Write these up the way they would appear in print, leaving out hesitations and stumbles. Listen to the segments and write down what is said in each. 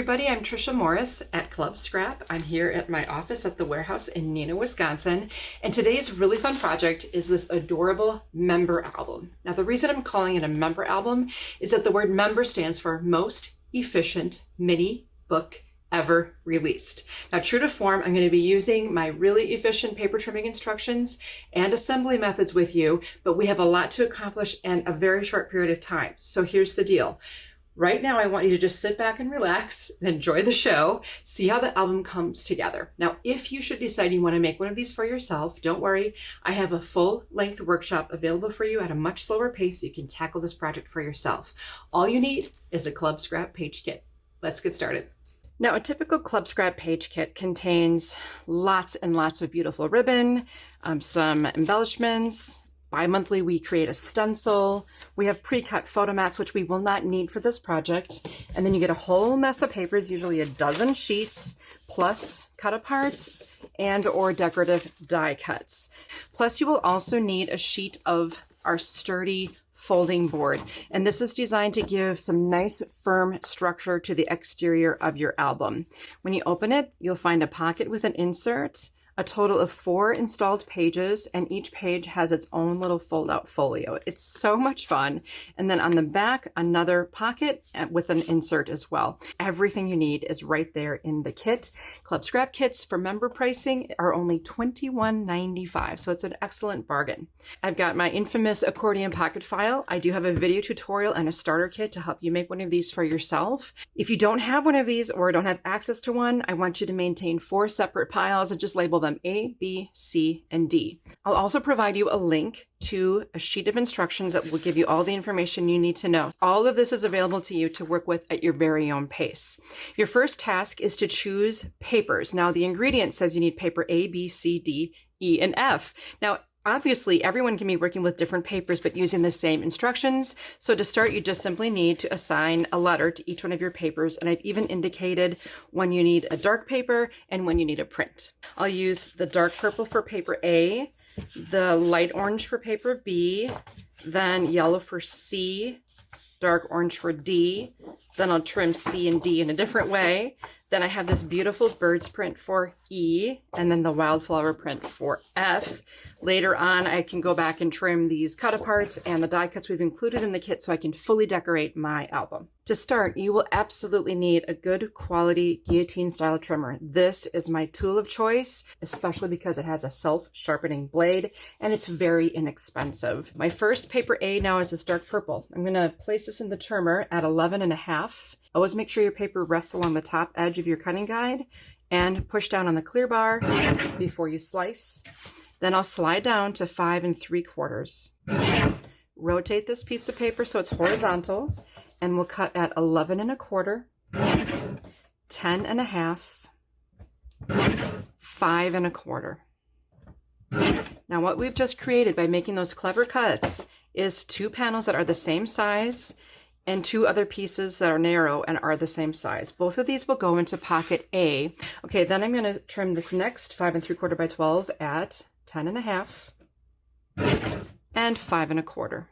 everybody, I'm Trisha Morris at Club Scrap. I'm here at my office at the warehouse in Neenah, Wisconsin, and today's really fun project is this adorable member album. Now the reason I'm calling it a member album is that the word member stands for most efficient mini book ever released. Now, true to form, I'm going to be using my really efficient paper trimming instructions and assembly methods with you, but we have a lot to accomplish in a very short period of time. So here's the deal. Right now, I want you to just sit back and relax and enjoy the show, see how the album comes together. Now, if you should decide you want to make one of these for yourself, don't worry. I have a full-length workshop available for you at a much slower pace so you can tackle this project for yourself. All you need is a Club Scrap page kit. Let's get started. Now, a typical Club Scrap page kit contains lots and lots of beautiful ribbon, some embellishments. Bi-monthly, we create a stencil. We have pre-cut photo mats, which we will not need for this project. And then you get a whole mess of papers, usually a dozen sheets, plus cut-aparts and or decorative die cuts. Plus, you will also need a sheet of our sturdy folding board. And this is designed to give some nice firm structure to the exterior of your album. When you open it, you'll find a pocket with an insert, a total of 4 installed pages, and each page has its own little fold-out folio. It's so much fun. And then on the back, another pocket with an insert as well. Everything you need is right there in the kit. Club Scrap kits for member pricing are only $21.95, so it's an excellent bargain. I've got my infamous accordion pocket file. I do have a video tutorial and a starter kit to help you make one of these for yourself. If you don't have one of these or don't have access to one, I want you to maintain 4 separate piles and just label them A, B, C, and D. I'll also provide you a link to a sheet of instructions that will give you all the information you need to know. All of this is available to you to work with at your very own pace. Your first task is to choose papers. Now, the ingredient says you need paper A, B, C, D, E, and F. Now, obviously, everyone can be working with different papers, but using the same instructions. So to start, you just simply need to assign a letter to each one of your papers. And I've even indicated when you need a dark paper and when you need a print. I'll use the dark purple for paper A, the light orange for paper B, then yellow for C, dark orange for D. Then I'll trim C and D in a different way. Then I have this beautiful bird's print for E, and then the wildflower print for F. Later on, I can go back and trim these cut-aparts and the die cuts we've included in the kit so I can fully decorate my album. To start, you will absolutely need a good quality guillotine-style trimmer. This is my tool of choice, especially because it has a self-sharpening blade, and it's very inexpensive. My first paper A now is this dark purple. I'm going to place this in the trimmer at 11.5. Always make sure your paper rests along the top edge of your cutting guide and push down on the clear bar before you slice. Then I'll slide down to 5 3/4. Rotate this piece of paper so it's horizontal, and we'll cut at 11 1/4, 10 1/2, 5 1/4. Now what we've just created by making those clever cuts is 2 panels that are the same size and 2 other pieces that are narrow and are the same size. Both of these will go into pocket A. Okay, then I'm going to trim this next 5 3/4 by 12 at 10 1/2 and 5 1/4.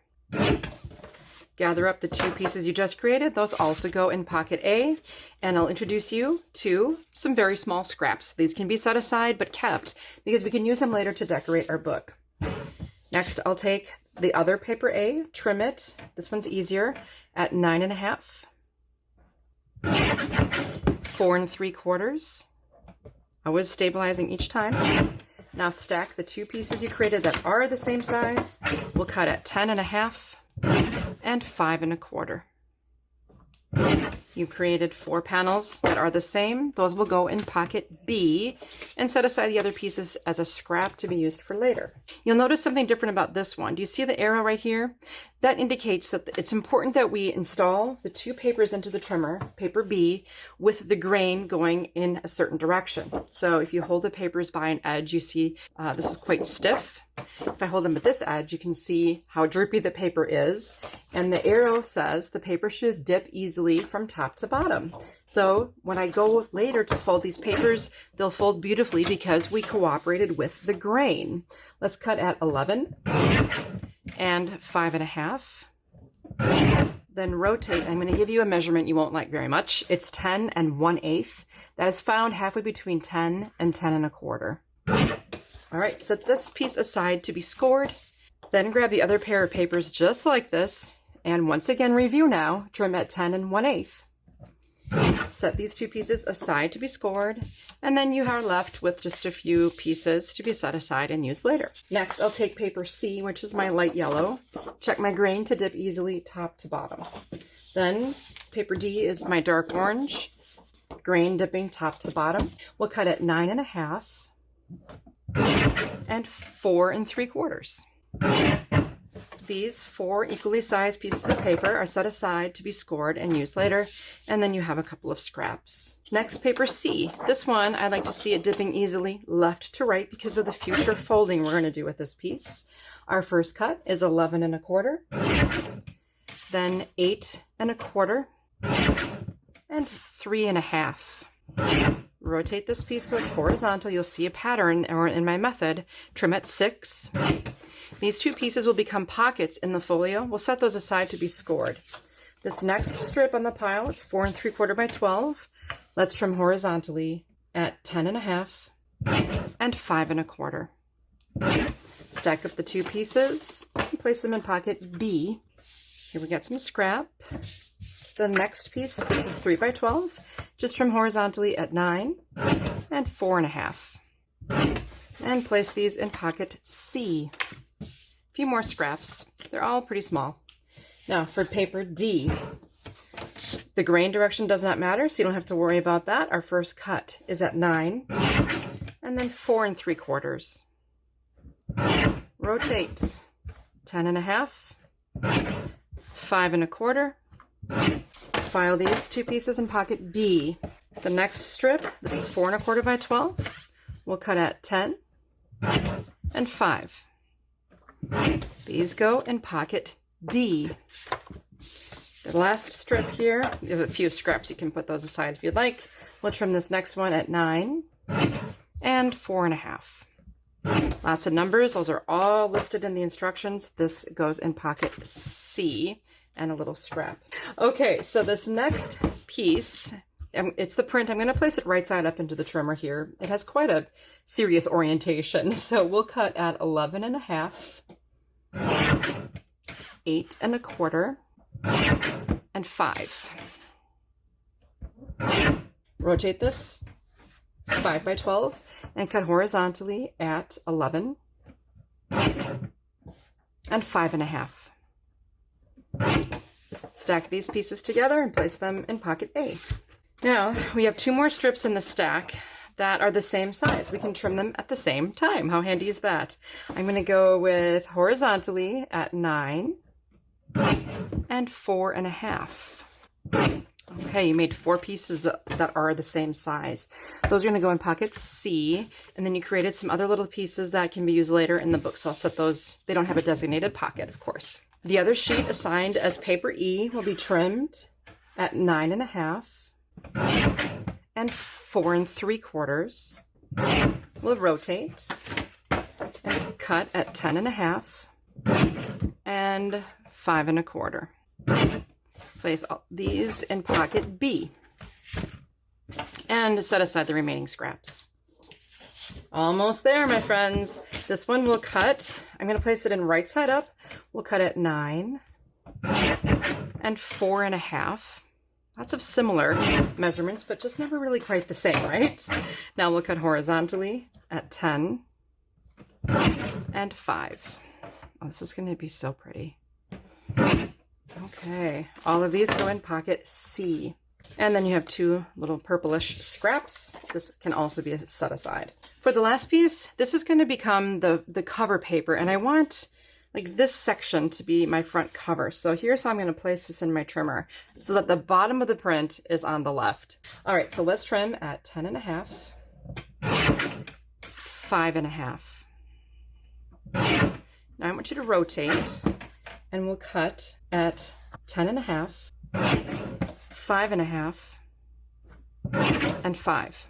Gather up the 2 pieces you just created. Those also go in pocket A, and I'll introduce you to some very small scraps. These can be set aside but kept because we can use them later to decorate our book. Next, I'll take the other paper A, trim it. This one's easier, at 9 1/2, 4 3/4. Always stabilizing each time. Now stack the 2 pieces you created that are the same size. We'll cut at 10 1/2 and 5 1/4. You created 4 panels that are the same. Those will go in pocket B, and set aside the other pieces as a scrap to be used for later. You'll notice something different about this one. Do you see the arrow right here? That indicates that it's important that we install the 2 papers into the trimmer, paper B, with the grain going in a certain direction. So if you hold the papers by an edge, you see this is quite stiff. If I hold them at this edge, you can see how droopy the paper is. And the arrow says the paper should dip easily from top to bottom. So when I go later to fold these papers, they'll fold beautifully because we cooperated with the grain. Let's cut at 11 and 5 1/2. then rotate. I'm going to give you a measurement you won't like very much. It's 10 1/8. That is found halfway between 10 and 10 1/4. All right, set this piece aside to be scored. Then grab the other pair of papers just like this. And once again, review now, trim at 10 1/8. Set these two pieces aside to be scored, and then you are left with just a few pieces to be set aside and used later. Next, I'll take paper C, which is my light yellow, check my grain to dip easily top to bottom. Then paper D is my dark orange, grain dipping top to bottom. We'll cut at 9 1/2 and 4 3/4. These 4 equally sized pieces of paper are set aside to be scored and used later, and then you have a couple of scraps. Next, paper C. This one, I like to see it dipping easily left to right because of the future folding we're going to do with this piece. Our first cut is 11 1/4, then 8 1/4, and 3 1/2. Rotate this piece so it's horizontal. You'll see a pattern, or in my method, trim at 6. These two pieces will become pockets in the folio. We'll set those aside to be scored. This next strip on the pile, it's 4 3/4 by 12. Let's trim horizontally at 10 1/2 and 5 1/4. Stack up the two pieces and place them in pocket B. Here we got some scrap. The next piece, this is 3 by 12. Just trim horizontally at 9 and 4 1/2. And place these in pocket C. Few more scraps. They're all pretty small. Now for paper D, the grain direction does not matter, so you don't have to worry about that. Our first cut is at 9 and then 4 3/4. Rotate 10 1/2, 5 1/4. File these two pieces in pocket B. The next strip, this is 4 1/4 by 12. We'll cut at 10 and 5. These go in pocket D. The last strip here, you have a few scraps, you can put those aside if you'd like. We'll trim this next one at 9 and 4 1/2. Lots of numbers, those are all listed in the instructions. This goes in pocket C and a little scrap. Okay, so this next piece, it's the print. I'm going to place it right side up into the trimmer here. It has quite a serious orientation. So we'll cut at 11 1/2, 8 1/4, and 5. Rotate this 5 by 12 and cut horizontally at 11 and 5 1/2. Stack these pieces together and place them in pocket A. Now, we have 2 more strips in the stack that are the same size. We can trim them at the same time. How handy is that? I'm going to go with horizontally at 9 and 4 1/2. Okay, you made 4 pieces that are the same size. Those are going to go in pocket C, and then you created some other little pieces that can be used later in the book, so I'll set those. They don't have a designated pocket, of course. The other sheet assigned as paper E will be trimmed at 9 1/2 and 4 3/4. We'll rotate and cut at 10 1/2 and 5 1/4. Place all these in pocket B and set aside the remaining scraps. Almost there, my friends. This one will cut. I'm going to place it in right side up. We'll cut at 9 and 4 1/2. Lots of similar measurements, but just never really quite the same, right? Now we'll cut horizontally at 10 and 5. Oh, this is going to be so pretty. Okay, all of these go in pocket C. And then you have 2 little purplish scraps. This can also be set aside. For the last piece, this is going to become the cover paper, and I want like this section to be my front cover. So here's how I'm going to place this in my trimmer so that the bottom of the print is on the left. All right, so let's trim at 10 1/2, 5 1/2. Now I want you to rotate, and we'll cut at 10 1/2, 5 1/2, and 5.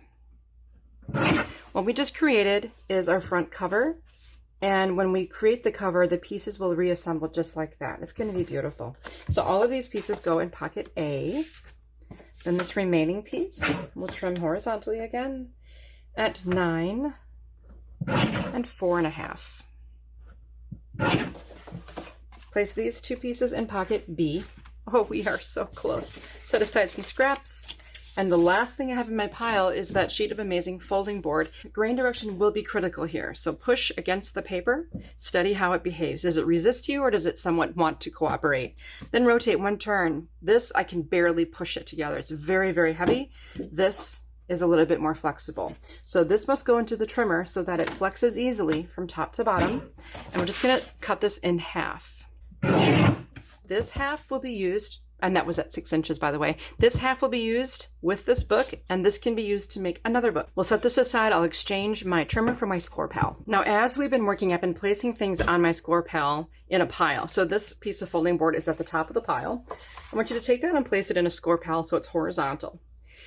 What we just created is our front cover And when we create the cover, the pieces will reassemble just like that. It's going to be beautiful. So all of these pieces go in pocket A. Then this remaining piece, we'll trim horizontally again at 9 and 4.5. Place these two pieces in pocket B. Oh, we are so close. Set aside some scraps. And the last thing I have in my pile is that sheet of amazing folding board. Grain direction will be critical here. So push against the paper, study how it behaves. Does it resist you or does it somewhat want to cooperate? Then rotate one turn. This, I can barely push it together. It's very, very heavy. This is a little bit more flexible. So this must go into the trimmer so that it flexes easily from top to bottom. And we're just gonna cut this in half. This half will be used, and that was at 6 inches, by the way. This half will be used with this book, and this can be used to make another book. We'll set this aside. I'll exchange my trimmer for my score pal. Now, as we've been working, I've been placing things on my score pal in a pile. So this piece of folding board is at the top of the pile. I want you to take that and place it in a score pal so it's horizontal.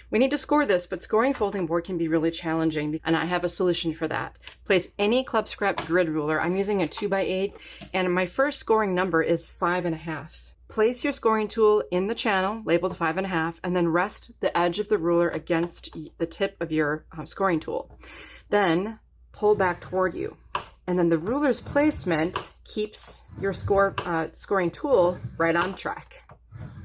We need to score this, but scoring folding board can be really challenging, and I have a solution for that. Place any club scrap grid ruler. I'm using a 2x8, and my first scoring number is 5.5. Place your scoring tool in the channel, labeled 5.5, and then rest the edge of the ruler against the tip of your scoring tool. Then pull back toward you. And then the ruler's placement keeps your scoring tool right on track.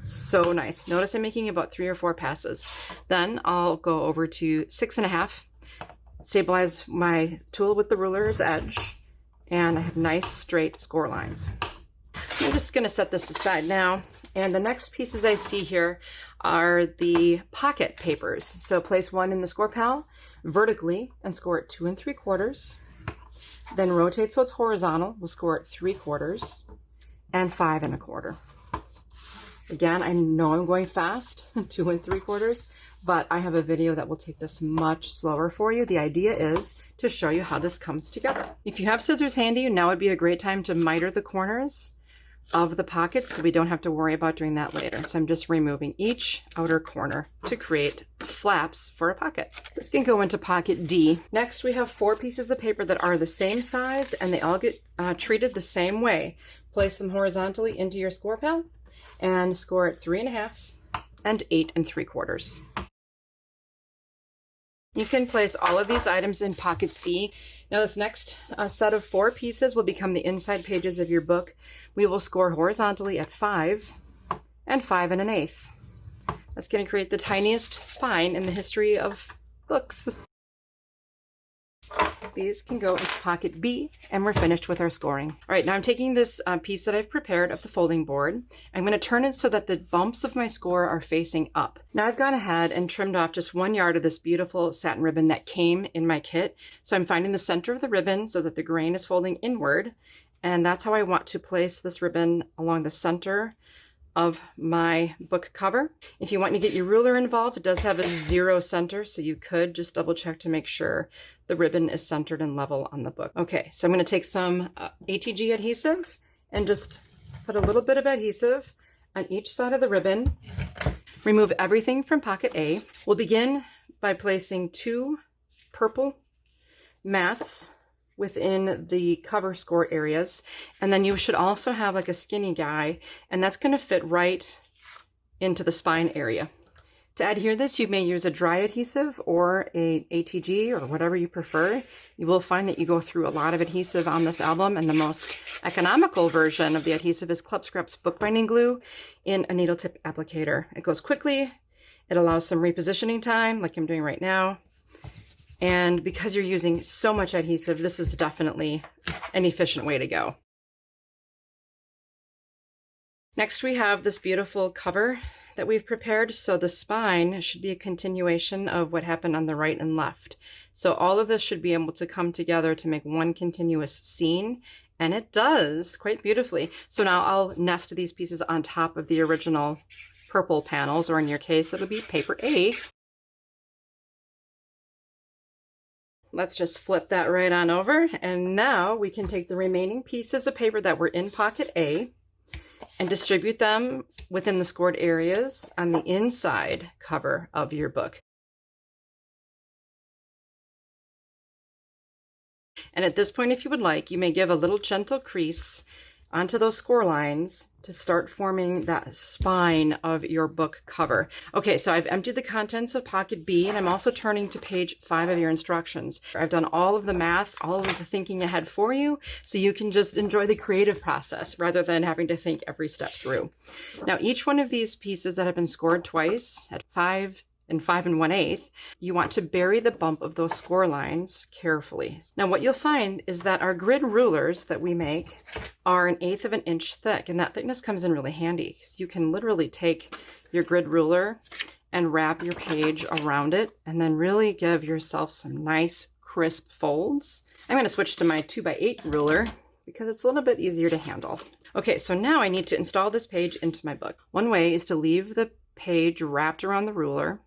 So nice. Notice I'm making about 3 or 4 passes. Then I'll go over to 6.5, stabilize my tool with the ruler's edge, and I have nice straight score lines. I'm just going to set this aside now. And the next pieces I see here are the pocket papers. So place one in the score pal vertically and score it 2 3/4. Then rotate so it's horizontal. We'll score it 3/4 and 5 1/4. Again, I know I'm going fast, 2 3/4, but I have a video that will take this much slower for you. The idea is to show you how this comes together. If you have scissors handy, now would be a great time to miter the corners of the pockets so we don't have to worry about doing that later. So I'm just removing each outer corner to create flaps for a pocket. This can go into pocket D. Next, we have 4 pieces of paper that are the same size and they all get treated the same way. Place them horizontally into your score pal and score it 3.5 and 8 3/4. You can place all of these items in pocket C. Now this next set of 4 pieces will become the inside pages of your book. We will score horizontally at 5 and 5 1/8. That's going to create the tiniest spine in the history of books. These can go into pocket B, and we're finished with our scoring. All right, now I'm taking this piece that I've prepared of the folding board. I'm going to turn it so that the bumps of my score are facing up. Now I've gone ahead and trimmed off just 1 yard of this beautiful satin ribbon that came in my kit. So I'm finding the center of the ribbon so that the grain is folding inward, and that's how I want to place this ribbon along the center of my book cover. If you want to get your ruler involved, it does have a 0 center, so you could just double check to make sure the ribbon is centered and level on the book. Okay, so I'm going to take some ATG adhesive and just put a little bit of adhesive on each side of the ribbon. Remove everything from pocket A. We'll begin by placing 2 purple mats within the cover score areas, and then you should also have like a skinny guy, and that's going to fit right into the spine area. To adhere this, you may use a dry adhesive or a ATG or whatever you prefer. You will find that you go through a lot of adhesive on this album, and the most economical version of the adhesive is Club Scrap's bookbinding glue in a needle tip applicator. It goes quickly, it allows some repositioning time like I'm doing right now. And because you're using so much adhesive, this is definitely an efficient way to go. Next, we have this beautiful cover that we've prepared. So the spine should be a continuation of what happened on the right and left. So all of this should be able to come together to make one continuous scene, and it does quite beautifully. So now I'll nest these pieces on top of the original purple panels, or in your case, it'll be paper A. Let's just flip that right on over, and now we can take the remaining pieces of paper that were in pocket A and distribute them within the scored areas on the inside cover of your book. And at this point, if you would like, you may give a little gentle crease onto those score lines to start forming that spine of your book cover. Okay, so I've emptied the contents of pocket B, and I'm also turning to page 5 of your instructions. I've done all of the math, all of the thinking ahead for you, so you can just enjoy the creative process rather than having to think every step through. Now, each one of these pieces that have been scored twice at 5 and 5 1/8, you want to bury the bump of those score lines carefully. Now what you'll find is that our grid rulers that we make are 1/8 of an inch thick, and that thickness comes in really handy. So you can literally take your grid ruler and wrap your page around it and then really give yourself some nice crisp folds. I'm going to switch to my 2x8 ruler because it's a little bit easier to handle. Okay, so now I need to install this page into my book. One way is to leave the page wrapped around the ruler.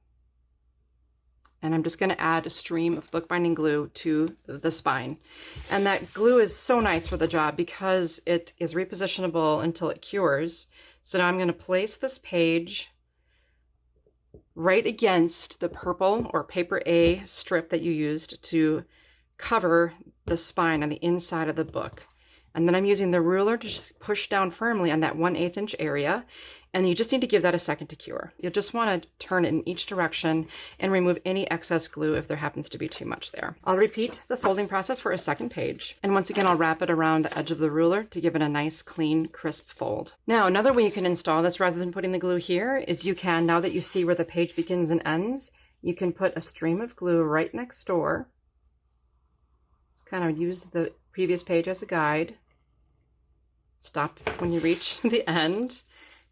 And I'm just going to add a stream of bookbinding glue to the spine. And that glue is so nice for the job because it is repositionable until it cures. So now I'm going to place this page right against the purple or paper A strip that you used to cover the spine on the inside of the book. And then I'm using the ruler to just push down firmly on that 1/8 inch area. And you just need to give that a second to cure. You'll just want to turn it in each direction and remove any excess glue if there happens to be too much there. I'll repeat the folding process for a second page. And once again, I'll wrap it around the edge of the ruler to give it a nice, clean, crisp fold. Now, another way you can install this rather than putting the glue here is you can, now that you see where the page begins and ends, you can put a stream of glue right next door. Kind of use the previous page as a guide. Stop when you reach the end.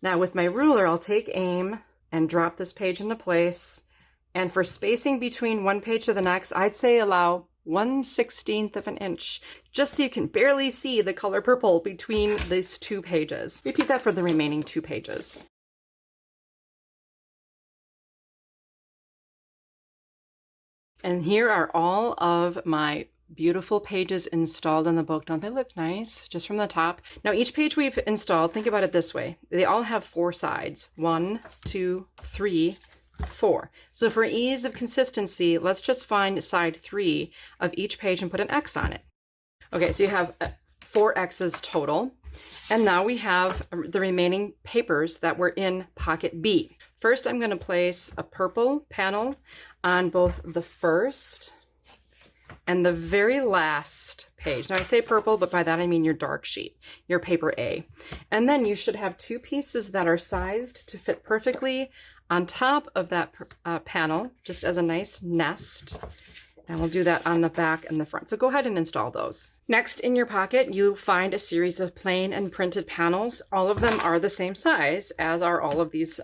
Now with my ruler, I'll take aim and drop this page into place. And for spacing between one page to the next, I'd say allow 1/16 of an inch, just so you can barely see the color purple between these two pages. Repeat that for the remaining 2 pages. And here are all of my beautiful pages installed in the book. Don't they look nice? Just from the top. Now each page we've installed, think about it this way. They all have 4 sides. 1, 2, 3, 4. So for ease of consistency, let's just find side 3 of each page and put an X on it. Okay, so you have 4 X's total. And now we have the remaining papers that were in pocket B. First, I'm going to place a purple panel on both the first and the very last page. Now I say purple, but by that I mean your dark sheet, your paper A. And then you should have 2 pieces that are sized to fit perfectly on top of that panel, just as a nice nest. And we'll do that on the back and the front. So go ahead and install those. Next, in your pocket, you find a series of plain and printed panels. All of them are the same size, as are all of these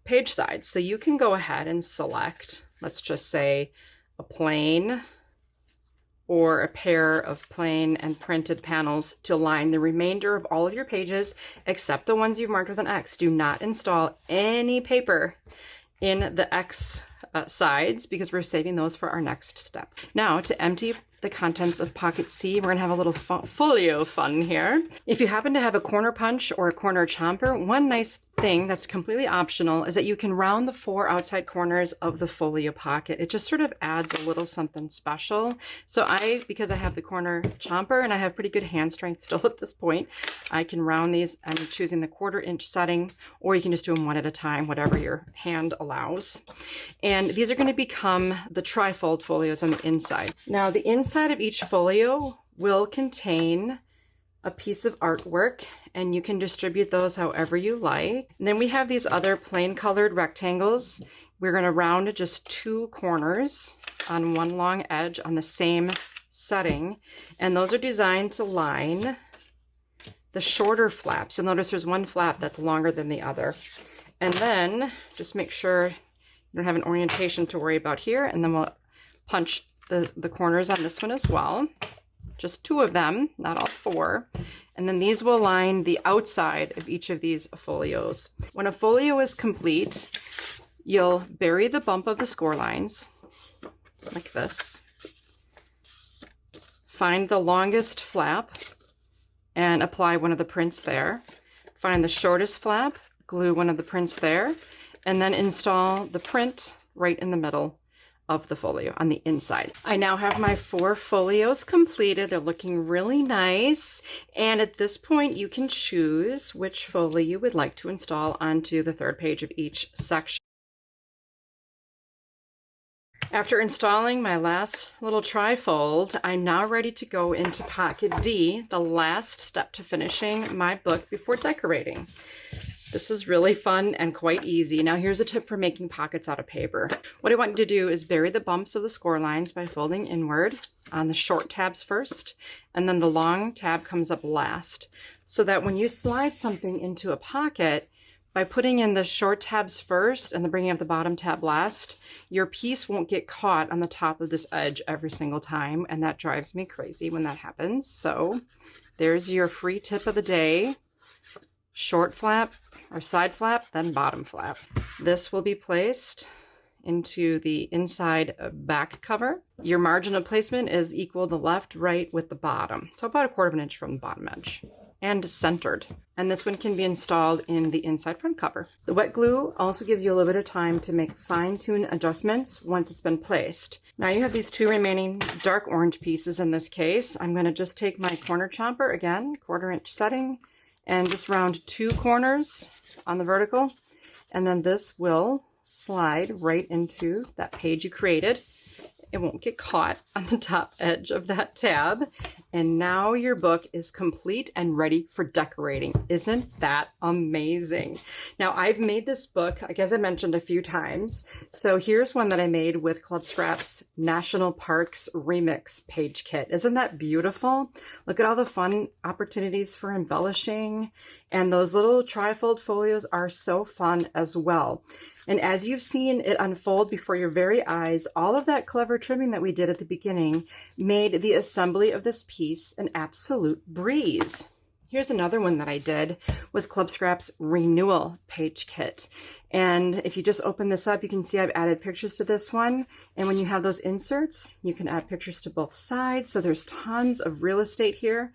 page sides. So you can go ahead and select, let's just say, a plain or a pair of plain and printed panels to line the remainder of all of your pages, except the ones you've marked with an X. Do not install any paper in the X sides because we're saving those for our next step. Now, to empty the contents of pocket C, we're gonna have a little folio fun here. If you happen to have a corner punch or a corner chomper, one nice thing that's completely optional is that you can round the 4 outside corners of the folio pocket. It just sort of adds a little something special. So because I have the corner chomper and I have pretty good hand strength still at this point, I can round these. I'm choosing the 1/4 inch setting, or you can just do them one at a time, whatever your hand allows. And these are going to become the trifold folios on the inside. Now the inside of each folio will contain a piece of artwork, and you can distribute those however you like. And then we have these other plain colored rectangles. We're going to round just 2 corners on one long edge on the same setting, and those are designed to line the shorter flaps. You'll notice there's one flap that's longer than the other. And then just make sure you don't have an orientation to worry about here, and then we'll punch the corners on this one as well. Just 2 of them, not all 4. And then these will line the outside of each of these folios. When a folio is complete, you'll bury the bump of the score lines like this. Find the longest flap and apply one of the prints there. Find the shortest flap, glue one of the prints there, and then install the print right in the middle of the folio on the inside. I now have my 4 folios completed. They're looking really nice. And at this point, you can choose which folio you would like to install onto the 3rd page of each section. After installing my last little trifold, I'm now ready to go into pocket D, the last step to finishing my book before decorating. This is really fun and quite easy. Now here's a tip for making pockets out of paper. What I want you to do is bury the bumps of the score lines by folding inward on the short tabs first, and then the long tab comes up last, so that when you slide something into a pocket, by putting in the short tabs first and then bringing up the bottom tab last, your piece won't get caught on the top of this edge every single time, and that drives me crazy when that happens. So there's your free tip of the day. Short flap or side flap, then bottom flap. This will be placed into the inside back cover. Your margin of placement is equal the left, right with the bottom. So about 1/4 of an inch from the bottom edge. And centered. And this one can be installed in the inside front cover. The wet glue also gives you a little bit of time to make fine-tune adjustments once it's been placed. Now you have these 2 remaining dark orange pieces in this case. I'm going to just take my corner chomper, again, 1/4 inch setting, and just round 2 corners on the vertical, and then this will slide right into that page you created. It won't get caught on the top edge of that tab. And now your book is complete and ready for decorating. Isn't that amazing? Now I've made this book, I guess I mentioned a few times. So here's one that I made with Club Scrap's National Parks Remix page kit. Isn't that beautiful? Look at all the fun opportunities for embellishing. And those little trifold folios are so fun as well. And as you've seen it unfold before your very eyes, all of that clever trimming that we did at the beginning made the assembly of this piece an absolute breeze. Here's another one that I did with Club Scrap's Renewal page kit. And if you just open this up, you can see I've added pictures to this one. And when you have those inserts, you can add pictures to both sides. So there's tons of real estate here.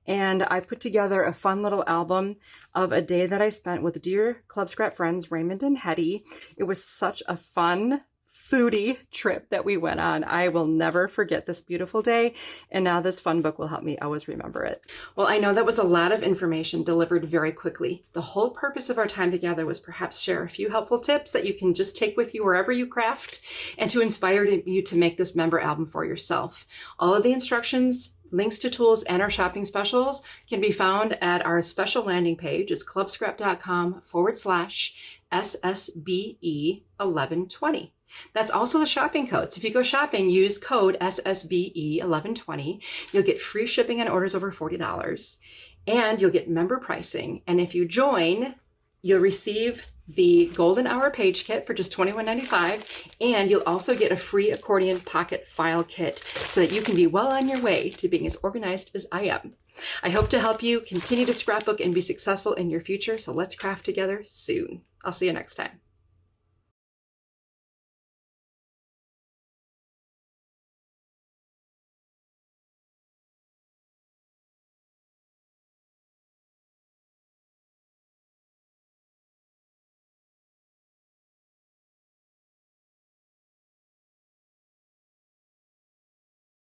And I put together a fun little album of a day that I spent with dear Club Scrap friends, Raymond and Hetty. It was such a fun, foodie trip that we went on. I will never forget this beautiful day. And now this fun book will help me always remember it. Well, I know that was a lot of information delivered very quickly. The whole purpose of our time together was perhaps share a few helpful tips that you can just take with you wherever you craft and to inspire you to make this member album for yourself. All of the instructions, links to tools, and our shopping specials can be found at our special landing page. It's clubscrap.com/SSBE1120. That's also the shopping code. So if you go shopping, use code SSBE1120. You'll get free shipping on orders over $40, and you'll get member pricing. And if you join, you'll receive the Golden Hour page kit for just $21.95, and you'll also get a free accordion pocket file kit so that you can be well on your way to being as organized as I am. I hope to help you continue to scrapbook and be successful in your future, so let's craft together soon. I'll see you next time.